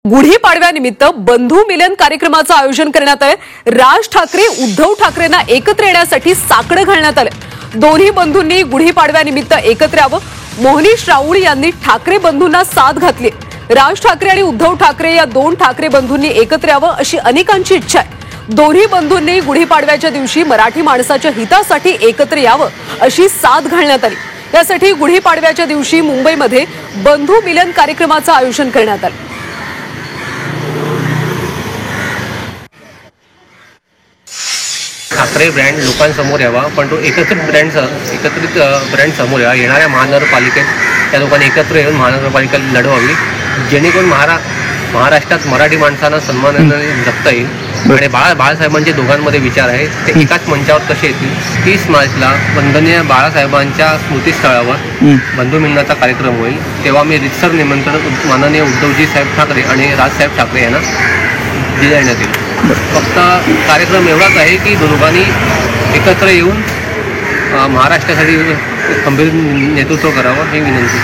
गुढीपाडव्यानिमित्त बंधू मिलन कार्यक्रमाचं आयोजन करण्यात आहे। राज ठाकरे उद्धव ठाकरेंना एकत्र येण्यासाठी साकडं घालण्यात आलं। दोन्ही बंधूंनी गुढीपाडव्यानिमित्त एकत्र यावं। मोहनीश राऊळ यांनी ठाकरे बंधूंना साथ घातली। राज ठाकरे आणि उद्धव ठाकरे या दोन ठाकरे बंधूंनी एकत्र यावं अशी अनेकांची इच्छा आहे। दोन्ही बंधूंनी गुढीपाडव्याच्या दिवशी मराठी माणसाच्या हितासाठी एकत्र यावं अशी साथ घालण्यात आली। यासाठी गुढीपाडव्याच्या दिवशी मुंबईमध्ये बंधू मिलन कार्यक्रमाचं आयोजन करण्यात आलं। ठाकरे ब्रँड लोकांसमोर यावा, पण तो एकत्रित ब्रँड समोर यावा। येणाऱ्या महानगरपालिकेत त्या लोकांनी एकत्र येऊन महानगरपालिका लढवावी, जेणेकरून महाराष्ट्रात मराठी माणसांना सन्मानाने जगता येईल। आणि बाळासाहेबांचे दोघांमध्ये विचार आहे ते एकाच मंचावर कसे येतील। 30 मार्चला वंदनीय बाळासाहेबांच्या स्मृतीस्थळावर बंधू मिलनाचा कार्यक्रम होईल, तेव्हा मी रितसर निमंत्रण माननीय उद्धवजी साहेब ठाकरे आणि राजसाहेब ठाकरे यांना देण्यात येईल। फक्त कार्यक्रम एवढाच आहे की दोघांनी एकत्र येऊन महाराष्ट्रासाठी खंबीर नेतृत्व करावं ही विनंती।